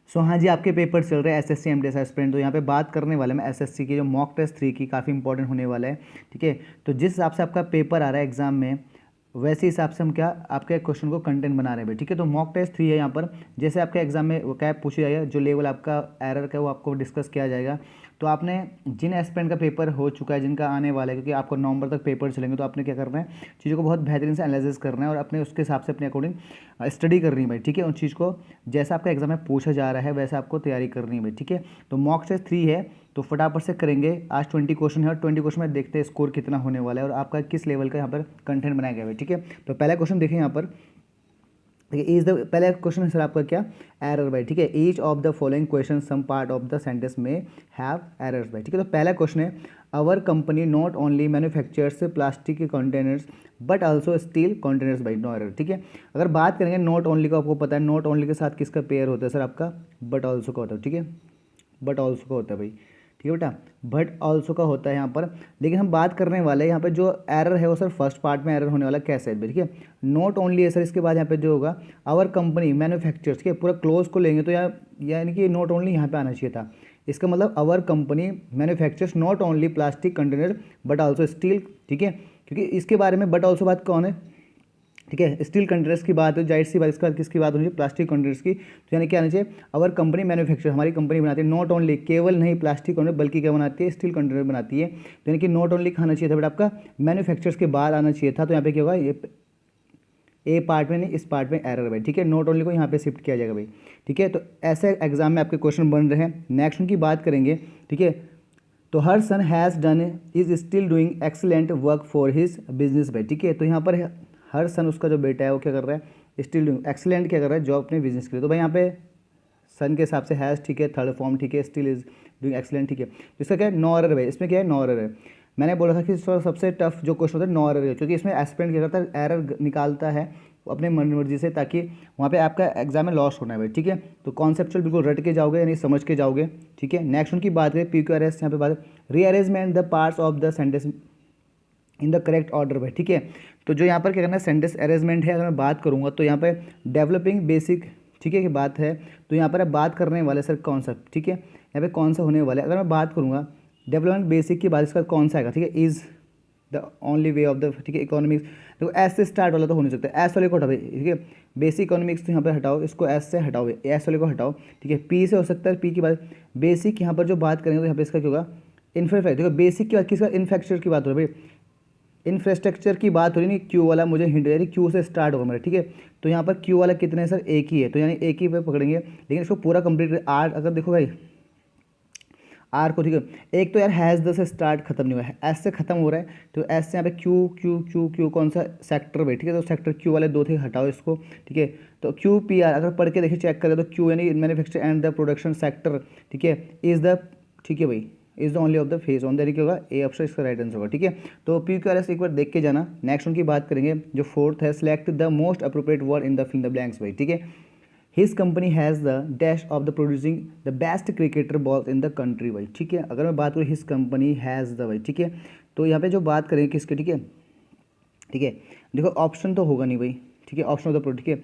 हाँ जी, आपके पेपर चल रहे हैं एसएससी एमटीएस एस्पिरेंट। तो यहाँ पे बात करने वाले मैं एसएससी की जो मॉक टेस्ट 3 की काफ़ी इंपॉर्टेंट होने वाला है। ठीक है, तो जिस हिसाब से आपका पेपर आ रहा है एग्जाम में, वैसे हिसाब से हम क्या आपके क्वेश्चन को कंटेंट बना रहे हैं भाई। ठीक है, तो मॉक टेस्ट 3 है यहाँ पर। जैसे आपके एग्जाम में वो क्या पूछा जाएगा, जो लेवल आपका एरर का वो आपको डिस्कस किया जाएगा। तो आपने जिन एस्पिरेंट का पेपर हो चुका है, जिनका आने वाला है, क्योंकि आपको नवंबर तक पेपर चलेंगे, तो आपने क्या करना है, चीज़ों को बहुत बेहतरीन से एनालिसिस करना है और अपने उसके हिसाब से अपने अकॉर्डिंग स्टडी करनी है भाई। ठीक है, उन चीज़ को जैसा आपका एग्जाम में पूछा जा रहा है वैसा आपको तैयारी करनी है भाई। ठीक है, तो मॉक टेस्ट 3 है, तो फटाफट से करेंगे। आज 20 क्वेश्चन है और 20 क्वेश्चन में देखते हैं स्कोर कितना होने वाला है और आपका किस लेवल का यहाँ पर कंटेंट बनाया गया है। ठीक है, तो पहला क्वेश्चन देखें यहाँ पर। ठीक है, इज द पहला क्वेश्चन है सर आपका क्या, एरर भाई। ठीक है, each of the following question some part of the sentence में हैव एरर्स भाई। ठीक है, तो पहला क्वेश्चन है, our company not only manufactures plastic के containers but also steel containers भाई, नो एरर। ठीक है, अगर बात करेंगे नॉट ओनली का, आपको पता है नॉट ओनली के साथ किसका पेयर होता है सर, आपका बट ऑल्सो का होता है। ठीक है, बट ऑल्सो का होता है भाई। ठीक है बेटा, बट ऑल्सो का होता है यहाँ पर। लेकिन हम बात करने वाले हैं यहाँ पे जो एरर है वो सर फर्स्ट पार्ट में एरर होने वाला कैसे है। ठीक है, नॉट ओनली है सर, इसके बाद यहाँ पे जो होगा आवर कंपनी मैन्युफैक्चर्स के पूरा क्लोज को लेंगे तो यानी कि नॉट ओनली यहाँ पे आना चाहिए था। इसका मतलब our company manufactures not only plastic container but also steel. ठीक है, क्योंकि इसके बारे में बट ऑल्सो बात कौन है, ठीक है, स्टील कंटेनर्स की बात है, जाहिर सी बात, इसके बाद किसकी बात होनी चाहिए, प्लास्टिक कंटेनर्स की। तो यानी क्या आना चाहिए, अवर कंपनी मैन्युफैक्चर, हमारी कंपनी बनाती है नॉट ओनली, केवल नहीं प्लास्टिक कंटेनर बल्कि क्या बनाती है, स्टील कंटेनर बनाती है। तो यानी कि नॉट ओनली खाना चाहिए था बट आपका मैन्युफैक्चर्स के बाद आना चाहिए था। तो यहाँ पे क्या होगा, ये ए पार्ट में नहीं, इस पार्ट में एरर भाई। ठीक है, नॉट ओनली को यहाँ पे शिफ्ट किया जाएगा भाई। ठीक है, तो ऐसे एग्जाम में आपके क्वेश्चन बन रहे हैं। नेक्स्ट उनकी बात करेंगे। ठीक है, तो her son has done is still doing excellent work for his business भाई। ठीक है, तो यहाँ पर हर सन उसका जो बेटा है वो क्या कर रहा है, स्टिल डूइंग एक्सीलेंट क्या कर रहा है, जॉब अपने बिजनेस के लिए। तो भाई यहाँ पे सन के हिसाब से हैज़, ठीक है, थर्ड फॉर्म, ठीक है, स्टिल इज डूइंग एक्सीलेंट। ठीक है, तो इसका क्या है, नो एरर भाई। इसमें क्या है, नो एरर है। मैंने बोला था कि सबसे टफ जो क्वेश्चन होता है नो एरर है, क्योंकि इसमें एस्पिरेंट क्या करता है, एरर निकालता है अपने मन मर्जी से, ताकि वहाँ पे आपका एग्जाम में लॉस होना है भाई। ठीक है, तो कॉन्सेप्चुअल बिल्कुल रट के जाओगे यानी समझ के जाओगे। ठीक है, नेक्स्ट उनकी बात करें PQRS, यहाँ पे बात rearrangement the parts of the sentence in the correct order भाई। ठीक है, तो जो यहाँ पर क्या करना है, सेंटेंस अरेंजमेंट है, अगर मैं बात करूँगा तो यहाँ पे डेवलपिंग बेसिक, ठीक है, की बात है। तो यहाँ पर आप बात करने वाले सर कौन सा, ठीक है, यहाँ पे कौन सा होने वाला है, अगर मैं बात करूँगा डेवलपमेंट बेसिक की बात, इसका कौन सा आएगा, ठीक है, is the only way of the, ठीक है, इकोनॉमिक्स। देखो एस से स्टार्ट वाला तो हो नहीं सकता, एस वाले को हटाओ भाई। ठीक है, बेसिक इकोनॉमिक्स तो यहाँ पर हटाओ, इसको एस से हटाओ, एस वाले को हटाओ। ठीक है, पी से हो सकता है, पी की बात बेसिक यहाँ पर जो बात करेंगे तो यहाँ पे इसका क्या होगा, इंफ्रास्ट्रक्चर। देखो बेसिक की बात किसका, इंफ्रास्ट्रक्चर की बात हो रही है भाई, इंफ्रास्ट्रक्चर की बात हो रही नहीं, क्यू वाला मुझे हिंट, यानी क्यू से स्टार्ट होगा मेरा। ठीक है, तो यहाँ पर क्यू वाला कितने है सर, एक ही है, तो यानी एक ही पे पकड़ेंगे। लेकिन इसको पूरा कंप्लीट आर, अगर देखो भाई आर को, ठीक है, एक तो यार हैज़ द से स्टार्ट खत्म नहीं हुआ है, एस से खत्म हो रहा है, तो एस से यहाँ पे क्यू क्यू क्यू क्यू कौन सा सेक्टर भाई। ठीक है, तो सेक्टर क्यू वाले दो थे, हटाओ इसको। ठीक है, तो क्यू पी आर अगर पढ़ के देखिए, चेक करें तो क्यू यानी manufacture and the production sector. ठीक है, इज द, ठीक है भाई, is the only of the face on the, क्या होगा, ए ऑप्शन इसका राइट आंसर होगा। ठीक है, तो PQRS एक बार देख के जाना। नेक्स्ट उनकी बात करेंगे, जो फोर्थ है, select the most appropriate word in the fill the blanks भाई। ठीक है, his company has the dash of the producing the best cricketer balls in the country भाई। ठीक है, अगर मैं बात करूँ हिज कंपनी हैज़ द भाई। ठीक है, तो यहाँ पे जो बात करेंगे किसके, ठीक है, ठीक है, देखो ऑप्शन तो होगा नहीं भाई। ठीक है, ऑप्शन ऑफ द प्रोडक्ट, ठीक है,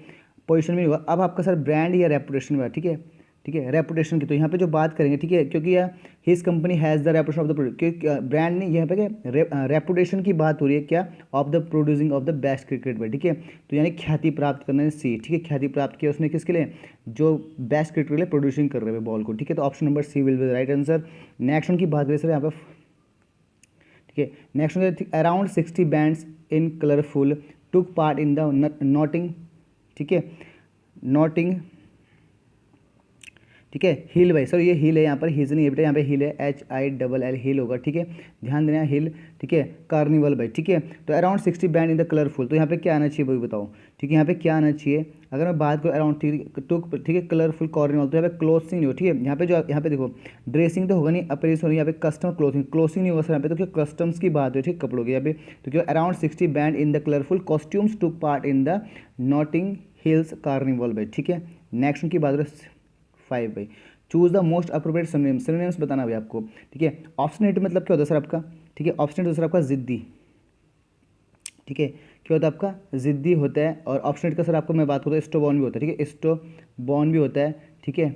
पोजीशन भी नहीं होगा। अब आपका सर ब्रांड या रेपुटेशन में, ठीक है, ठीक है, रेपुटेशन की, तो यहाँ पे जो बात करेंगे, ठीक है, क्योंकि यह his company has the reputation of the product, क्योंकि ब्रांड नहीं, यहाँ पे क्या रेपुटेशन की बात हो रही है, क्या, of the producing of the best cricket में। ठीक है, तो यानी ख्याति प्राप्त करने सी, ठीक है, ख्याति प्राप्त किया उसने किसके लिए, जो बेस्ट क्रिकेट के लिए प्रोड्यूसिंग कर रहे हैं बॉल को। ठीक है, तो option number C will be right answer. Next उनकी बात करें सर यहाँ पे, ठीक है, next around 60 bands in colourful took part in the Notting, ठीक है, नॉटिंग, ठीक है, हिल भाई सर, ये हिल है यहाँ पर, हिज नहीं है बेटा, यहाँ पे हिल है, HILL हिल होगा। ठीक है, ध्यान देना, हिल। ठीक है, कार्निवल भाई। ठीक है, तो around 60 band in the colourful, तो यहाँ पे क्या आना चाहिए भाई बताओ। ठीक है, यहाँ पे क्या आना चाहिए, अगर मैं बात करूँ अराउंड, टुक, ठीक है, कलरफुल कार्निवल, तो यहाँ पे क्लोथिंग नहीं हो। ठीक है, यहाँ पे जो, यहाँ पे देखो ड्रेसिंग तो होगा नहीं, अपरेस होगी, यहाँ पे कस्टम क्लोथिंग, क्लोथिंग नहीं होगा सर यहाँ पे, तो क्या कस्टम्स की बात है, ठीक, कपड़ों की यहाँ पे। तो क्या around 60 band in the colourful costumes took part in the Notting Hills carnival भाई। ठीक है, नेक्स्ट उनकी बात करें 5 भाई, choose the most appropriate synonyms, synonyms बताना भाई आपको। ठीक है, ऑब्स्टिनेट मतलब क्या होता है सर आपका, ठीक है, ऑब्स्टिनेट होता है सर आपका जिद्दी। ठीक है, क्या होता है आपका, जिद्दी होता है। और ऑब्स्टिनेट का सर आपको मैं बात करूँ तो स्टोबॉर्न भी होता है। ठीक है, स्टोबॉर्न भी होता है। ठीक है,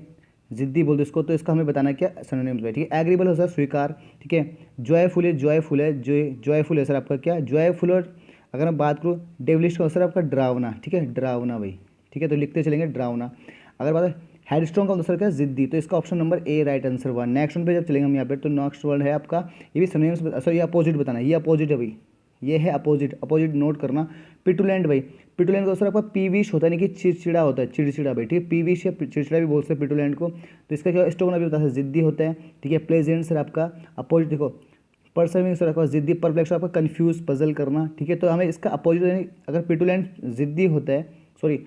जिद्दी बोल दो इसको, तो इसका हमें बताना क्या सिनोनिम्स है, ठीक है। एग्रीबल हो सर स्वीकार, ठीक है। जॉयफुल है, जॉयफुल है, जॉयफुल है सर आपका क्या जॉयफुल, और अगर मैं बात करूँ डेवलिश का सर आपका डरावना, ठीक है, डरावना भाई, ठीक है। तो लिखते चलेंगे डरावना। अगर बात हेडस्ट्रॉन्ग का सर क्या जिद्दी, तो इसका option number A right answer हुआ। नेक्स्ट वन पे जब चलेंगे हम यहाँ पे, तो नेक्स्ट वर्ड है आपका, ये भी सिनोनिम्स, सर ये अपोजिट बताना है, ये अपोजिट है भाई, ये है अपोजिट, अपोजिट नोट करना। पिटुलेंट भाई, पिटुलेंट का सर आपका पीविश होता है, नहीं कि चिड़चिड़ा होता है, चिड़चिड़ा भाई, ठीक है। पीविश या चिड़चिड़ा भी बोल सकते हैं पिटुलेंट को। तो इसका क्या स्टोगना भी बता सकते जिद्दी होता है, ठीक है। प्लेजेंट सर आपका अपोजिट, देखो परसर्विंग सर आपका जिद्दी, परप्लेक्स आपका कंफ्यूज पजल करना, ठीक है। तो हमें इसका अपोजिट यानी अगर पिटुलेंट जिद्दी होता है, सॉरी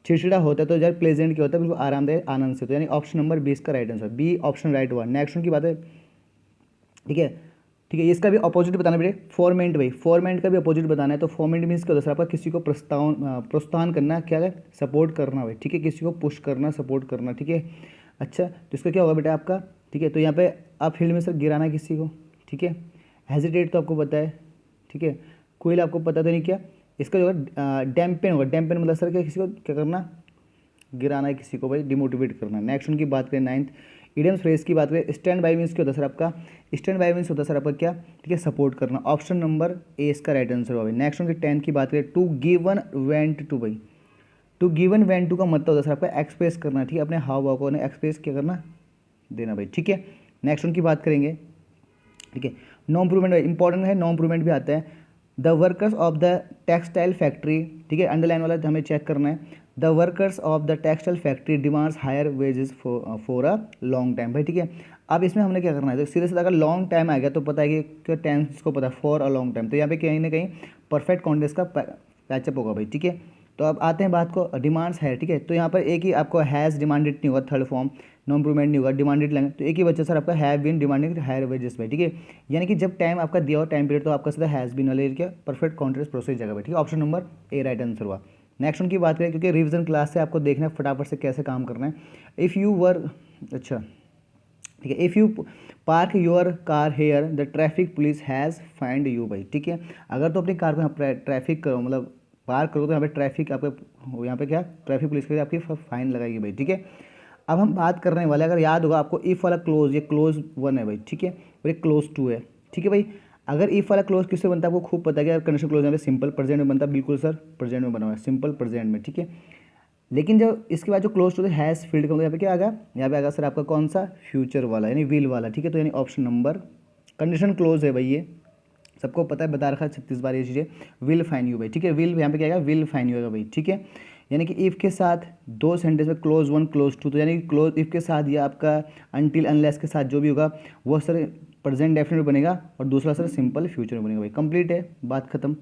चिड़चिड़ा होता है, तो यार प्लेजेंट क्या होता है, बिल्कुल आरामदायक, आनंद से। तो यानी ऑप्शन नंबर 20 का right answer, B option right हुआ। नेक्स्ट की बात है, ठीक है, ठीक है। इसका भी अपोजिट बताना बेटे, फॉर्मेंट भाई, फॉर्मेंट का भी अपोजिट बताना है। तो फॉर्मेंट मीन्स क्या होता है आपका, किसी को प्रोत्साहन करना, क्या है, सपोर्ट करना भाई, ठीक है, किसी को पुश करना, सपोर्ट करना, ठीक है। अच्छा, तो इसका क्या होगा बेटा आपका, ठीक है। तो यहाँ पे आप फील्ड में सर गिराना किसी को, ठीक है। हेजिटेट तो आपको पता है, ठीक है। कोई आपको पता तो नहीं क्या, इसका जो है डैम्पेन होगा, डैम्पेन मतलब सर क्या, किसी को क्या करना, गिराना है किसी को भाई, डिमोटिवेट करना। नेक्स्ट उनकी बात करें नाइन्थ, इडियम्स फ्रेज की बात करें, स्टैंड बाय मीन्स क्या होता है सर आपका, स्टैंड बाय मीन्स होता है सर आपका क्या, ठीक है, सपोर्ट करना। ऑप्शन नंबर ए इसका राइट आंसर होगा भाई। नेक्स्ट उनकी 10 की बात करें, टू गिवन वेंट टू भाई, टू गिवन वेंट टू का मतलब होता है सर आपका एक्सप्रेस करना, ठीक है, अपने हाव भाव को एक्सप्रेस क्या करना, देना भाई, ठीक है। नेक्स्ट उनकी बात करेंगे, ठीक है। नो इम्प्रूवमेंट इंपॉर्टेंट है, नो इम्प्रूवमेंट भी आता है। The workers of the textile factory, ठीक है, अंडरलाइन वाला हमें चेक करना है। The workers of the textile factory demands higher wages for a long time भाई, ठीक है। अब इसमें हमने क्या करना है, तो सीधे सीधा अगर लॉन्ग टाइम आ गया तो पता है कि क्या टेंस को पता है, फॉर अ लॉन्ग टाइम, तो यहाँ पे कहीं ना कहीं परफेक्ट कॉन्टेक्स का पैचअप होगा भाई, ठीक है। तो अब आते हैं बात को डिमांड्स है, ठीक है। तो यहाँ पर एक ही आपको हैज़ डिमांडेड नहीं होगा, थर्ड फॉर्म नो इम्प्रूवमेंट नहीं होगा, डिमांडेड लैंग्वेज, तो एक ही बच्चा सर आपका have been demanding higher wages भाई, ठीक है। यानी कि जब टाइम आपका दिया हो टाइम पीरियड, तो आपका सीधा हैज़ बीन वाले क्या परफेक्ट कॉन्ट्रेस्ट प्रोसेस जगह भाई, ठीक है। Option number A right answer हुआ। नेक्स्ट उनकी बात करें, क्योंकि रिविजन क्लास से आपको देखना है फटाफट से कैसे काम करना है। इफ़ यू वर, अच्छा ठीक है, if you park your car here the traffic police has find you भाई, ठीक है। अगर तो अपनी कार को यहाँ ट्रैफिक करो, मतलब पार्क करो, तो यहाँ पे ट्रैफिक आपके यहाँ पे क्या ट्रैफिक पुलिस के आपकी फाइन लगाएगी भाई, ठीक है। अब हम बात करने वाले, अगर याद होगा आपको, इफ़ वाला क्लोज, ये क्लोज 1 है भाई, ठीक है, और ये क्लोज 2 है, ठीक है भाई। अगर इफ़ वाला क्लोज किससे बनता है आपको खूब पता है कि कंडीशन क्लोज यहाँ पे सिंपल प्रेजेंट में बनता है, बिल्कुल सर प्रेजेंट में बना हुआ है, सिंपल प्रेजेंट में, ठीक है। लेकिन जब इसके बाद जो close to the has field का मतलब यहाँ पे क्या आ गया, यहाँ पे आ गया सर आपका कौन सा, फ्यूचर वाला यानी विल वाला, ठीक है। तो यानी ऑप्शन नंबर, कंडीशन क्लोज है भाई, ये सबको पता है, बता रखा है 36 बार ये चीज़ें, विल फाइन यू भाई, ठीक है। विल यहाँ पे क्या आएगा, विल फाइन यू आएगा भाई, ठीक है। यानी कि इफ़ के साथ दो सेंटेंस में क्लोज 1 क्लोज 2, तो यानी कि क्लोज इफ़ के साथ या आपका अनटिल अनलेस के साथ जो भी होगा वो सर प्रेजेंट डेफिनेट में बनेगा, और दूसरा सर सिंपल फ्यूचर में बनेगा भाई। कंप्लीट है, बात खत्म।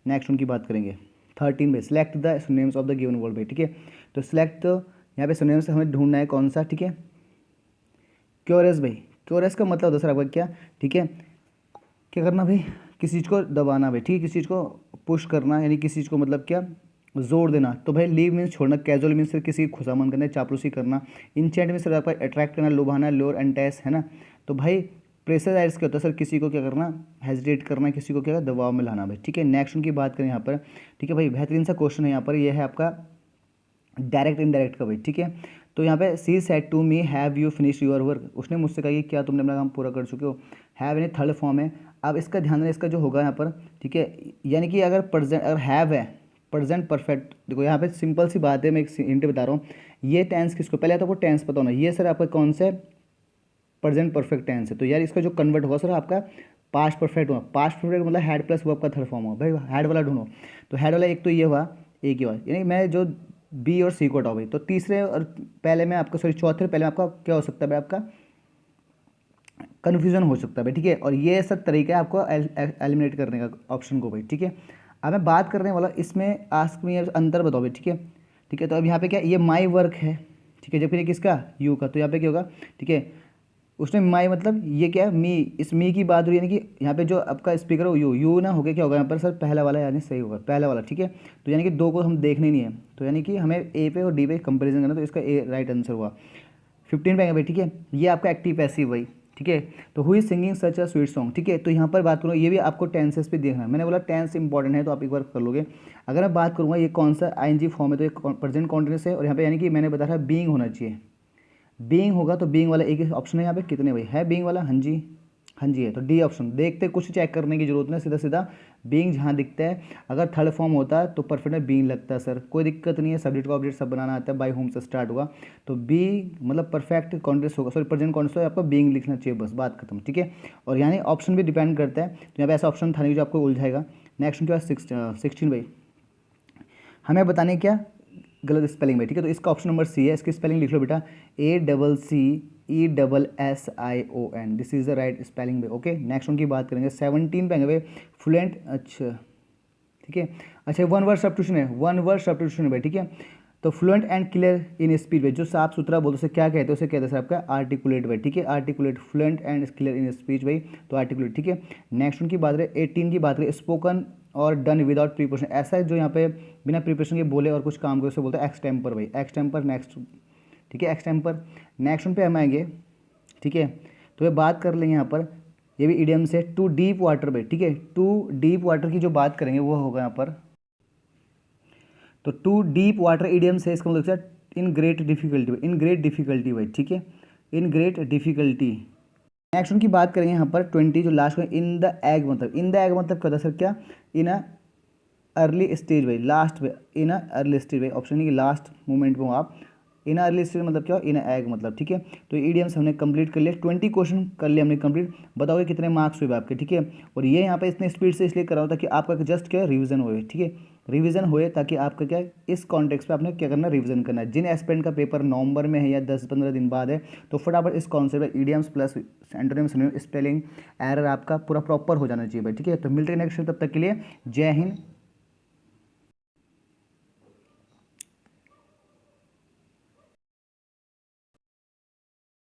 नेक्स्ट उनकी बात करेंगे 13 में, select the names of the given word भाई, ठीक है। तो सिलेक्ट, तो यहाँ पे नेम्स हमें ढूंढना है कौन सा, ठीक है। क्योरस भाई, क्योरस का मतलब होता है सर आपका क्या, ठीक है, क्या करना भाई, किसी चीज़ को दबाना भाई, ठीक है, किसी चीज़ को पुश करना, यानी किसी चीज़ को मतलब क्या जोर देना। तो भाई लीव मीन्स छोड़ना, कैजुअल मीन्स किसी की खुशामद करना, चापलूसी करना। इंचेंट मीन्स सर आपका अट्रैक्ट करना, लुभाना, लोर एंटेस, है ना। तो भाई प्रेशराइज क्या होता है सर, किसी को क्या करना, हेजिटेट करना, किसी को क्या दबाव में लाना भाई, ठीक है। नेक्स्ट उनकी बात करें यहाँ पर, ठीक है भाई, बेहतरीन सा क्वेश्चन है यहाँ पर, यह है आपका डायरेक्ट इनडायरेक्ट का भाई, ठीक है। तो यहाँ पे she said to me have you finish your work, उसने मुझसे कहा कि क्या तुमने अपना काम पूरा कर चुके हो। हैव यानी थर्ड फॉर्म है। अब इसका ध्यान देना, इसका जो होगा यहाँ पर, ठीक है, यानी कि अगर प्रेजेंट, अगर हैव है प्रेजेंट परफेक्ट, देखो यहाँ पे सिंपल सी बात है, मैं एक हिंट बता रहा हूँ। ये टेंस किसको, पहले तो आपको टेंस पता होना, ये सर आपका कौन से प्रेजेंट परफेक्ट टेंस है। तो यार इसका जो कन्वर्ट होगा सर आपका पास्ट परफेक्ट हुआ, पास्ट परफेक्ट मतलब हैड प्लस वर्ब का थर्ड फॉर्म हुआ भाई, हैड वाला ढूंढो। तो हैड वाला एक तो ये हुआ, एक ही हुआ, यानी मैं जो बी और सी को हटाओ भाई, तो तीसरे और पहले में आपका, सॉरी चौथे पहले में आपका क्या हो सकता है भाई, आपका कन्फ्यूजन हो सकता है भाई, ठीक है। और ये सब तरीका है आपको एलिमिनेट करने का ऑप्शन को भाई, ठीक है। अब मैं बात करने वाला इसमें, आस्क मी अंतर बताओ भाई, ठीक है, ठीक है। तो अब यहाँ पे क्या, ये माई वर्क है, ठीक है, जबकि ये किसका, यू का, तो यहाँ पे क्या होगा, ठीक है। उसने माई मतलब ये क्या है, मी, इस मी की बात हुई, यानी कि यहाँ पे जो आपका स्पीकर हो यू ना हो गया, क्या होगा यहाँ पर सर, पहला वाला यानी सही होगा, पहला वाला, ठीक है। तो यानी कि दो को हम देखने नहीं है, तो यानी कि हमें ए पे और डी पे कंपैरिजन करना, तो इसका ए राइट आंसर हुआ। 15 पे आएगा भाई, ठीक है। ये आपका एक्टिव पैसिव भाई, ठीक है। तो हुई singing such a sweet song, ठीक है। तो यहाँ पर बात करूँ, ये भी आपको टेंसेस पे देखना है, मैंने बोला टेंस इंपॉर्टेंट है, तो आप एक बार कर लोगे। अगर मैं बात करूँगा ये कौन सा आईएनजी फॉर्म है, तो ये प्रेजेंट कॉन्टिन्यूस है, और यहाँ पे यानी कि मैंने बताया था बीइंग होना चाहिए, बीइंग होगा तो बीइंग वाला एक ही ऑप्शन है यहाँ पे, कितने भाई है बीइंग वाला, हाँ जी, हाँ जी है, तो डी ऑप्शन। देखते कुछ चेक करने की जरूरत नहीं, सीधा सीधा बीइंग जहाँ दिखता है, अगर थर्ड फॉर्म होता है तो परफेक्ट में बीइंग लगता है सर, कोई दिक्कत नहीं है, सब्जेक्ट को ऑब्जेक्ट सब बनाना आता है, बाय होम से स्टार्ट होगा, तो बी मतलब परफेक्ट कॉन्टेक्स्ट होगा, सॉरी प्रेजेंट कॉन्टेक्स्ट होगा, आपको बीइंग लिखना चाहिए, बस बात खत्म, ठीक है। और यानी ऑप्शन भी डिपेंड करता है, तो यहाँ पे ऐसा ऑप्शन था नहीं जो आपको उलझाएगा। नेक्स्ट उनके पास 16 भाई, हमें बताने क्या गलत स्पेलिंग में, ठीक है, तो इसका ऑप्शन नंबर सी है, इसकी स्पेलिंग लिख लो बेटा, ACCESSION, this is the right spelling में, ओके। नेक्स्ट उनकी बात करेंगे 17 पे आएंगे फ्लुएंट, अच्छा ठीक है, अच्छा वन वर्ड सब्स्टिट्यूशन है, वन वर्ड सब्स्टिट्यूशन है भाई, ठीक है। तो fluent and clear in speech भाई, जो साफ सुथरा बोलते उसे क्या कहते हैं, उसे कहते हैं सर आपका आर्टिकुलेट भाई, ठीक है, articulate, fluent and clear in speech भाई, तो आर्टिकुलेट, ठीक है। नेक्स्ट उनकी बात करें 18 की बात करें, स्पोकन और डन विदाउट प्रिपरेशन, ऐसा है जो यहाँ पे बिना प्रिपरेशन के बोले और कुछ काम करे उसे बोलते हैं एक्सटेम्पर भाई, एक्सटेम्पर। नेक्स्ट ठीक है, एक्सटेम्पर। नेक्स्ट उन पे हम आएंगे, ठीक है, तो ये बात कर लेंगे यहाँ पर, ये भी इडियम से, टू डीप वाटर भाई, ठीक है, टू डीप वाटर की जो बात करेंगे वो होगा यहाँ पर, तो टू डीप वाटर इडियम से इसका मतलब in great difficulty, in great difficulty भाई, ठीक है, इन ग्रेट डिफिकल्टी। नेक्स्ट उनकी बात करेंगे यहाँ पर 20 जो लास्ट में, इन द एग मतलब, इन द एग मतलब क्या होता है सर, क्या इन अ अर्ली स्टेज भाई, लास्ट में इन अ अर्ली स्टेज भाई, ऑप्शन नहीं कि लास्ट मोमेंट में हो आप, इन अर्ली स्टेज मतलब क्या हो, इन एग मतलब, ठीक है। तो ईडियम्स हमने कंप्लीट कर लिया, 20 क्वेश्चन कर लिया हमने कंप्लीट, बताओगे कितने मार्क्स हुए आपके, ठीक है। और ये यहाँ पे इतने स्पीड से इसलिए कर रहा हूँ ताकि आपका जस्ट क्या रिवीजन होए, ठीक है, रिवीजन होए, ताकि आपका क्या इस कॉन्टेक्स्ट पे आपने क्या करना, रिवीजन करना है। जिन एस्पिरेंट का पेपर नवंबर में है या 10-15 दिन बाद है, तो फटाफट इस concept idioms plus antonym synonym spelling error आपका पूरा प्रॉपर हो जाना चाहिए भाई, ठीक है। तो मिलते हैं नेक्स्ट, तब तक के लिए जय हिंद।